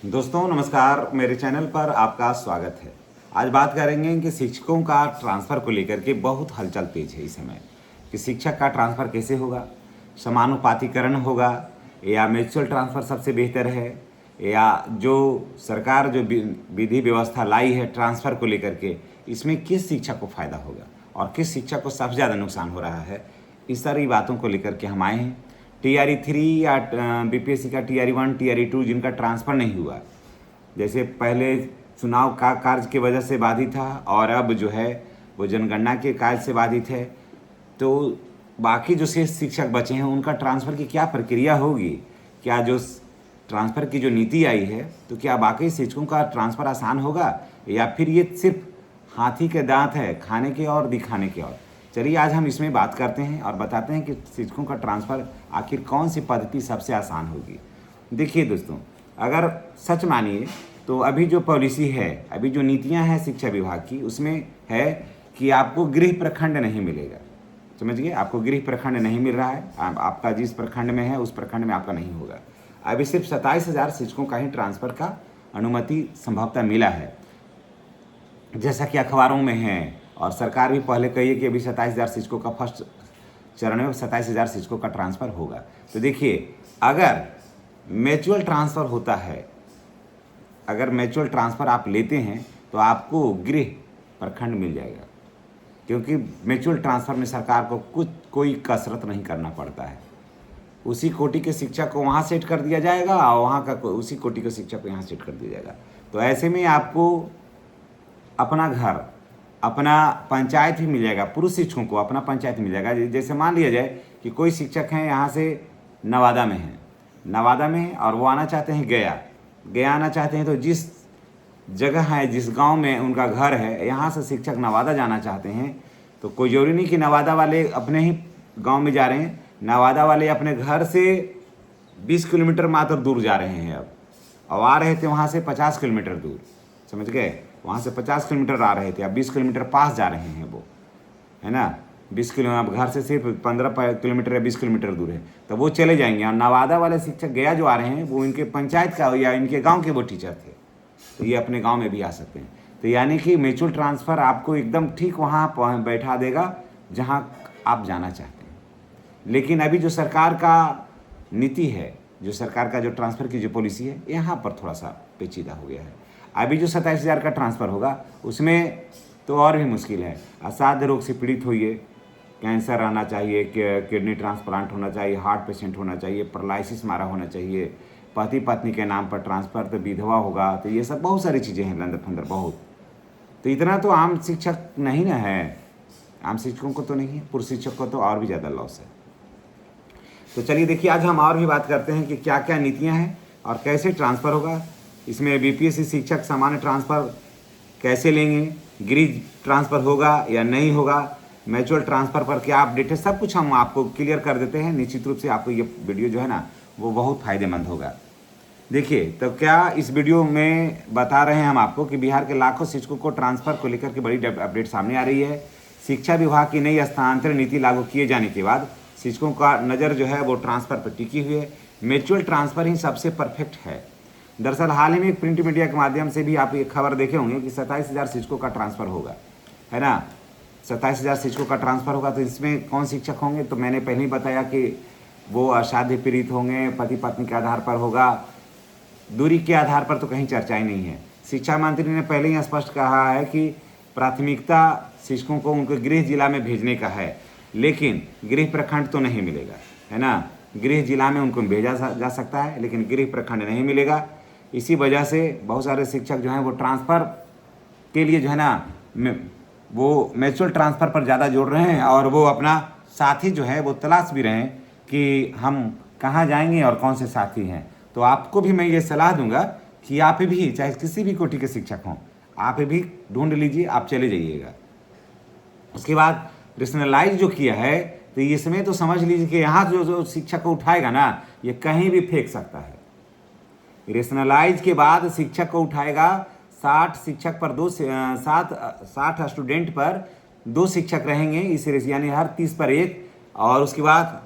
दोस्तों नमस्कार, मेरे चैनल पर आपका स्वागत है। आज बात करेंगे कि शिक्षकों का ट्रांसफ़र को लेकर के बहुत हलचल तेज है इस समय कि शिक्षक का ट्रांसफ़र कैसे होगा, समानुपातिकरण होगा या म्यूचुअल ट्रांसफ़र सबसे बेहतर है, या जो सरकार जो विधि व्यवस्था लाई है ट्रांसफ़र को लेकर के, इसमें किस शिक्षक को फ़ायदा होगा और किस शिक्षक को सबसे ज़्यादा नुकसान हो रहा है। इस सारी बातों को लेकर के हम आए हैं। TRE 3 या BPSC का TRE 1 TRE 2 जिनका ट्रांसफ़र नहीं हुआ, जैसे पहले चुनाव का कार्य की वजह से बाधित था और अब जो है वो जनगणना के कार्य से बाधित है, तो बाकी जो शेष शिक्षक बचे हैं उनका ट्रांसफ़र की क्या प्रक्रिया होगी, क्या जो ट्रांसफ़र की जो नीति आई है तो क्या बाकी शिक्षकों का ट्रांसफ़र आसान होगा या फिर ये सिर्फ हाथी के दांत है, खाने के और दिखाने के और। चलिए आज हम इसमें बात करते हैं और बताते हैं कि शिक्षकों का ट्रांसफ़र आखिर कौन सी पद्धति सबसे आसान होगी। देखिए दोस्तों, अगर सच मानिए तो अभी जो पॉलिसी है, अभी जो नीतियां हैं शिक्षा विभाग की, उसमें है कि आपको गृह प्रखंड नहीं मिलेगा। समझिए, आपको गृह प्रखंड नहीं मिल रहा है, आपका जिस प्रखंड में है उस प्रखंड में आपका नहीं होगा। अभी सिर्फ 27,000 शिक्षकों का ही ट्रांसफ़र का अनुमति संभवतः मिला है, जैसा कि अखबारों में है, और सरकार भी पहले कही है कि अभी 27,000 शिक्षकों का फर्स्ट चरण में 27,000 शिक्षकों का ट्रांसफ़र होगा। तो देखिए, अगर म्यूचुअल ट्रांसफ़र होता है, अगर म्यूचुअल ट्रांसफ़र आप लेते हैं तो आपको गृह प्रखंड मिल जाएगा, क्योंकि म्यूचुअल ट्रांसफ़र में सरकार को कोई कसरत नहीं करना पड़ता है। उसी कोटि के शिक्षक को वहाँ सेट कर दिया जाएगा और वहाँ का उसी कोटि के शिक्षक को यहाँ सेट कर दिया जाएगा। तो ऐसे में आपको अपना घर, अपना पंचायत ही मिल जाएगा। पुरुष शिक्षकों को अपना पंचायत मिल जाएगा। जैसे मान लिया जाए कि कोई शिक्षक हैं यहाँ से नवादा में हैं, नवादा में हैं और वो आना चाहते हैं गया आना चाहते हैं, तो जिस जगह है, जिस गांव में उनका घर है, यहाँ से शिक्षक नवादा जाना चाहते हैं तो कोई ज़रूरी नहीं कि नवादा वाले अपने ही गांव में जा रहे हैं। नवादा वाले अपने घर से 20 किलोमीटर मात्र दूर जा रहे हैं अब, और आ रहे थे वहाँ से 50 किलोमीटर दूर। समझ गए, वहाँ से 50 किलोमीटर आ रहे थे, अब 20 किलोमीटर पास जा रहे हैं वो, है ना। 20 किलो, अब घर से सिर्फ 15 किलोमीटर या 20 किलोमीटर दूर है, तो वो चले जाएंगे। और नवादा वाले शिक्षक गया जो आ रहे हैं वो इनके पंचायत का या इनके गांव के वो टीचर थे, तो ये अपने गांव में भी आ सकते हैं। तो यानी कि म्यूचुअल ट्रांसफ़र आपको एकदम ठीक वहाँ बैठा देगा जहाँ आप जाना चाहते हैं। लेकिन अभी जो सरकार का नीति है, जो सरकार का जो ट्रांसफ़र की जो पॉलिसी है, यहाँ पर थोड़ा सा पेचीदा हो गया है। अभी जो 27,000 का ट्रांसफ़र होगा उसमें तो और भी मुश्किल है। असाध्य रोग से पीड़ित होइए, कैंसर रहना चाहिए, किडनी ट्रांसप्लांट होना चाहिए, हार्ट पेशेंट होना चाहिए, पैरालिसिस मारा होना चाहिए, पति पत्नी के नाम पर ट्रांसफ़र, तो विधवा होगा, तो ये सब बहुत सारी चीज़ें हैं लंदर फंदर बहुत। तो इतना तो आम शिक्षक नहीं ना है, आम शिक्षकों को तो नहीं है, पुरुष शिक्षक को तो और भी ज़्यादा लॉस है। तो चलिए देखिए, आज हम और भी बात करते हैं कि क्या क्या नीतियाँ हैं और कैसे ट्रांसफ़र होगा। इसमें BPSC शिक्षक सामान्य ट्रांसफ़र कैसे लेंगे, गृह ट्रांसफ़र होगा या नहीं होगा, म्यूचुअल ट्रांसफ़र पर क्या अपडेट है, सब कुछ हम आपको क्लियर कर देते हैं। निश्चित रूप से आपको ये वीडियो जो है ना वो बहुत फ़ायदेमंद होगा। देखिए, तो क्या इस वीडियो में बता रहे हैं हम आपको कि बिहार के लाखों शिक्षकों को ट्रांसफ़र को लेकर के बड़ी अपडेट सामने आ रही है। शिक्षा विभाग की नई स्थानांतरण नीति लागू किए जाने के बाद शिक्षकों का नज़र जो है वो ट्रांसफ़र पर टिकी हुई है। म्यूचुअल ट्रांसफ़र ही सबसे परफेक्ट है। दरअसल हाल ही में एक प्रिंट मीडिया के माध्यम से भी आप ये खबर देखे होंगे कि 27,000 शिक्षकों का ट्रांसफ़र होगा, है ना। 27,000 शिक्षकों का ट्रांसफ़र होगा, तो इसमें कौन शिक्षक होंगे, तो मैंने पहले ही बताया कि वो असाध्य पीड़ित होंगे, पति पत्नी के आधार पर होगा, दूरी के आधार पर तो कहीं चर्चा ही नहीं है। शिक्षा मंत्री ने पहले ही स्पष्ट कहा है कि प्राथमिकता शिक्षकों को उनके गृह जिला में भेजने का है, लेकिन गृह प्रखंड तो नहीं मिलेगा, है ना। गृह जिला में उनको भेजा जा सकता है लेकिन गृह प्रखंड नहीं मिलेगा। इसी वजह से बहुत सारे शिक्षक जो हैं वो ट्रांसफ़र के लिए जो है ना वो म्यूचुअल ट्रांसफ़र पर ज़्यादा जोड़ रहे हैं, और वो अपना साथी जो है वो तलाश भी रहे हैं कि हम कहाँ जाएंगे और कौन से साथी हैं। तो आपको भी मैं ये सलाह दूंगा कि आप भी, चाहे किसी भी कोटि के शिक्षक हों, आप भी ढूंढ लीजिए, आप चले जाइएगा। उसके बाद रेशनलाइज जो किया है, तो इसमें तो समझ लीजिए कि यहाँ जो शिक्षक को उठाएगा ना, ये कहीं भी फेंक सकता है। रेशनलाइज के बाद शिक्षक को उठाएगा, 60 शिक्षक पर 60 स्टूडेंट पर 2 शिक्षक रहेंगे इस यानी हर 30 पर 1। और उसके बाद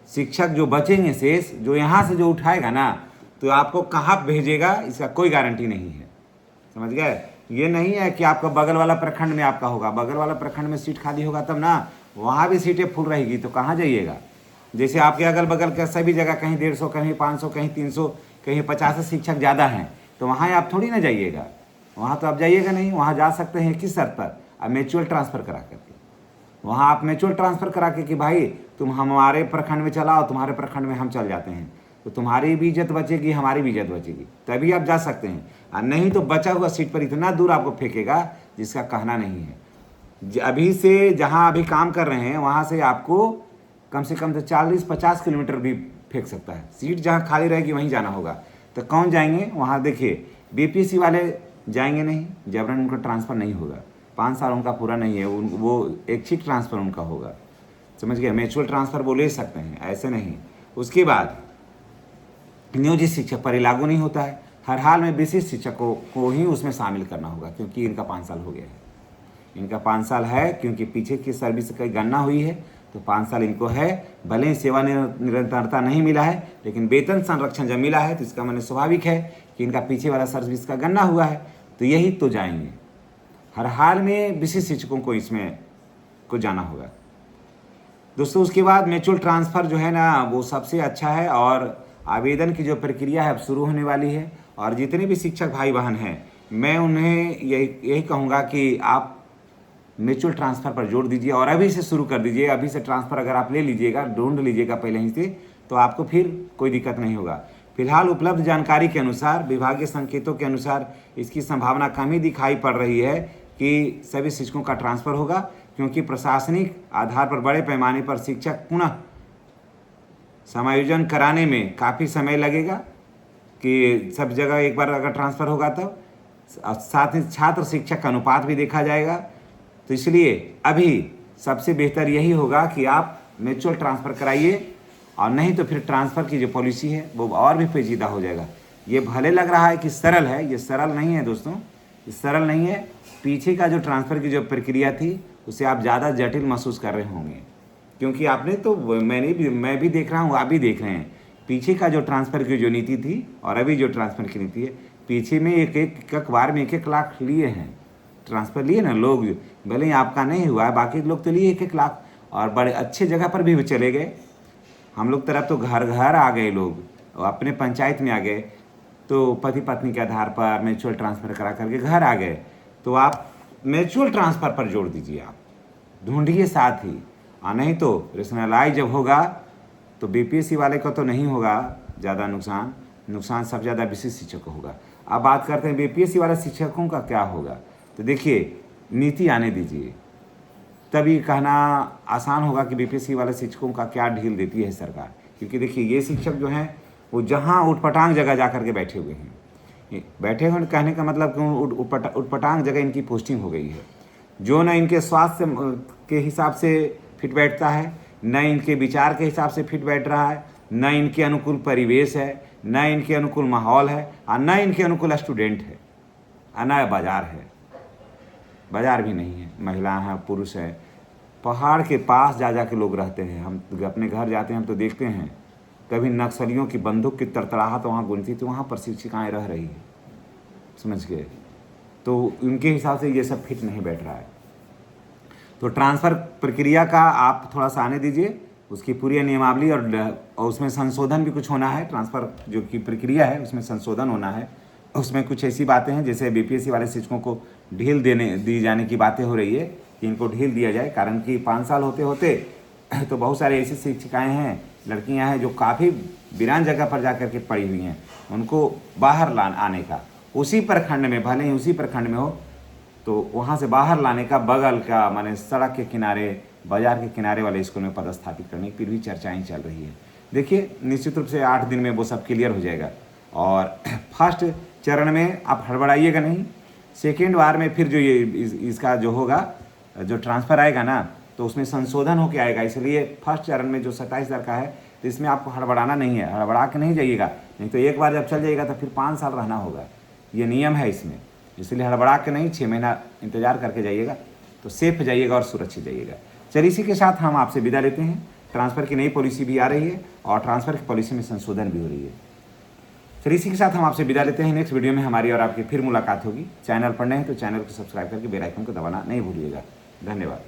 शिक्षक जो बचेंगे शेष, जो यहाँ से जो उठाएगा ना, तो आपको कहाँ भेजेगा इसका कोई गारंटी नहीं है। समझ गए? ये नहीं है कि आपका बगल वाला प्रखंड में आपका होगा, बगल वाला प्रखंड में सीट खाली होगा तब ना, वहाँ भी सीटें फुल रहेगी तो कहाँ जाइएगा। जैसे आपके अगल बगल के सभी जगह कहीं 150, कहीं 500, कहीं 300, कहीं 50 शिक्षक ज़्यादा हैं, तो वहाँ आप थोड़ी ना जाइएगा, वहाँ तो आप जाइएगा नहीं। वहाँ जा सकते हैं किस शर्त पर? अब म्यूचुअल ट्रांसफ़र करा करके। वहाँ आप म्यूचुअल ट्रांसफ़र करा के कि भाई तुम हमारे प्रखंड में चलाओ, तुम्हारे प्रखंड में हम चल जाते हैं, तो तुम्हारी भी इज्जत बचेगी, हमारी भी इज्जत बचेगी, तभी आप जा सकते हैं। और नहीं तो बचा हुआ सीट पर इतना दूर आपको फेंकेगा जिसका कहना नहीं है। अभी से जहाँ अभी काम कर रहे हैं वहाँ से आपको कम से कम तो 40-50 किलोमीटर भी फेंक सकता है। सीट जहाँ खाली रहेगी वहीं जाना होगा। तो कौन जाएंगे वहाँ? देखिए बीपीएससी वाले जाएंगे नहीं, जबरन उनका ट्रांसफ़र नहीं होगा। 5 साल उनका पूरा नहीं है, वो ऐच्छिक ट्रांसफ़र उनका होगा। समझ गए? म्यूचुअल ट्रांसफ़र वो ले सकते हैं, ऐसे नहीं। उसके बाद नियोजित शिक्षक पर लागू नहीं होता है। हर हाल में विशिष्ट शिक्षकों को ही उसमें शामिल करना होगा, क्योंकि इनका 5 साल हो गया है। इनका 5 साल है, क्योंकि पीछे की सर्विस की गणना हुई है तो 5 साल इनको है। भले ही सेवा निरंतरता नहीं मिला है, लेकिन वेतन संरक्षण जब मिला है तो इसका माने स्वाभाविक है कि इनका पीछे वाला सर्विस का गणना हुआ है, तो यही तो जाएंगे। हर हाल में विशिष्ट शिक्षकों को इसमें को जाना होगा दोस्तों। उसके बाद म्यूचुअल ट्रांसफ़र जो है ना वो सबसे अच्छा है, और आवेदन की जो प्रक्रिया है अब शुरू होने वाली है। और जितने भी शिक्षक भाई बहन हैं, मैं उन्हें यही कहूँगा कि आप म्यूचुअल ट्रांसफ़र पर जोर दीजिए और अभी से शुरू कर दीजिए। अभी से ट्रांसफ़र अगर आप ले लीजिएगा, ढूंढ लीजिएगा पहले ही से, तो आपको फिर कोई दिक्कत नहीं होगा। फिलहाल उपलब्ध जानकारी के अनुसार, विभागीय संकेतों के अनुसार इसकी संभावना कम ही दिखाई पड़ रही है कि सभी शिक्षकों का ट्रांसफ़र होगा, क्योंकि प्रशासनिक आधार पर बड़े पैमाने पर शिक्षक पुनः समायोजन कराने में काफ़ी समय लगेगा कि सब जगह एक बार अगर ट्रांसफ़र होगा तब। साथ ही छात्र शिक्षक का अनुपात भी देखा जाएगा। तो इसलिए अभी सबसे बेहतर यही होगा कि आप म्यूचुअल ट्रांसफ़र कराइए, और नहीं तो फिर ट्रांसफ़र की जो पॉलिसी है वो और भी पेचीदा हो जाएगा। ये भले लग रहा है कि सरल है, ये सरल नहीं है दोस्तों, ये सरल नहीं है। पीछे का जो ट्रांसफ़र की जो प्रक्रिया थी उसे आप ज़्यादा जटिल महसूस कर रहे होंगे, क्योंकि आपने तो मैं भी देख रहा हूँ, आप भी देख रहे हैं। पीछे का जो ट्रांसफ़र की जो नीति थी और अभी जो ट्रांसफ़र की नीति है, पीछे में एक बार में 1-1 लाख लिए हैं ट्रांसफ़र, लिए ना लोग। भले ही आपका नहीं हुआ है, बाकी लोग तो लिए 1-1 लाख, और बड़े अच्छे जगह पर भी चले गए। हम लोग तरफ तो घर घर आ गए लोग, अपने पंचायत में आ गए, तो पति पत्नी के आधार पर म्यूचुअल ट्रांसफ़र करा करके घर आ गए। तो आप म्यूचुअल ट्रांसफ़र पर जोड़ दीजिए, आप ढूंढिए साथ ही। और नहीं तो रेशनलाइज जब होगा तो बीपीएससी वाले को तो नहीं होगा ज़्यादा नुकसान सबसे ज़्यादा विशिष्ट शिक्षक को होगा। अब बात करते हैं बीपीएससी वाले शिक्षकों का क्या होगा। तो देखिए नीति आने दीजिए, तभी कहना आसान होगा कि बीपीएससी वाले शिक्षकों का क्या ढील देती है सरकार। क्योंकि देखिए ये शिक्षक जो हैं वो जहाँ उटपटांग जगह जा कर के बैठे हुए हैं, बैठे हुए कहने का मतलब कि उटपटांग जगह इनकी पोस्टिंग हो गई है, जो न इनके स्वास्थ्य के हिसाब से फिट बैठता है, न इनके विचार के हिसाब से फिट बैठ रहा है, न इनके अनुकूल परिवेश है, न इनके अनुकूल माहौल है, और न इनके अनुकूल स्टूडेंट है, और न बाज़ार है। बाज़ार भी नहीं है, महिलाएं हैं, पुरुष है। पहाड़ के पास जा के लोग रहते हैं। हम अपने घर जाते हैं, हम तो देखते हैं कभी नक्सलियों की बंदूक की तड़तड़ाहट वहाँ गूंजती, तो वहाँ पर शिक्षिकाएँ रह रही है, समझ गए। तो उनके हिसाब से ये सब फिट नहीं बैठ रहा है। तो ट्रांसफ़र प्रक्रिया का आप थोड़ा सा आने दीजिए, उसकी पूरी नियमावली और उसमें संशोधन भी कुछ होना है। ट्रांसफ़र जो की प्रक्रिया है उसमें संशोधन होना है। उसमें कुछ ऐसी बातें हैं जैसे बीपीएससी वाले शिक्षकों को ढील दी जाने की बातें हो रही है कि इनको ढील दिया जाए, कारण कि 5 साल होते होते तो बहुत सारे ऐसी शिक्षिकाएँ हैं, लड़कियाँ हैं जो काफ़ी वीरान जगह पर जा कर के पड़ी हुई हैं, उनको बाहर आने का, उसी प्रखंड में, भले ही उसी प्रखंड में हो, तो वहाँ से बाहर लाने का, बगल का माने सड़क के किनारे, बाज़ार के किनारे वाले स्कूल में पदस्थापित करने की भी चर्चाएँ चल रही है। देखिए निश्चित रूप से 8 दिन में वो सब क्लियर हो जाएगा। और फर्स्ट चरण में आप हड़बड़ाइएगा नहीं, सेकेंड बार में फिर जो ये इसका जो होगा, जो ट्रांसफ़र आएगा ना, तो उसमें संशोधन होकर आएगा। इसलिए फर्स्ट चरण में जो 27,000 का है, तो इसमें आपको हड़बड़ाना नहीं है, हड़बड़ा के नहीं जाइएगा, नहीं तो एक बार जब चल जाएगा तो फिर 5 साल रहना होगा, ये नियम है इसमें। इसलिए हड़बड़ा के नहीं, 6 महीना इंतज़ार करके जाइएगा, तो सेफ जाइएगा और सुरक्षित जाइएगा। चलिए इसी के साथ हम आपसे विदा लेते हैं। ट्रांसफ़र की नई पॉलिसी भी आ रही है और ट्रांसफ़र की पॉलिसी में संशोधन भी हो रही है। फिर इसी के साथ हम आपसे विदा लेते हैं। नेक्स्ट वीडियो में हमारी और आपकी फिर मुलाकात होगी। चैनल पर नए हैं तो चैनल को सब्सक्राइब करके बेल आइकन को दबाना नहीं भूलिएगा। धन्यवाद।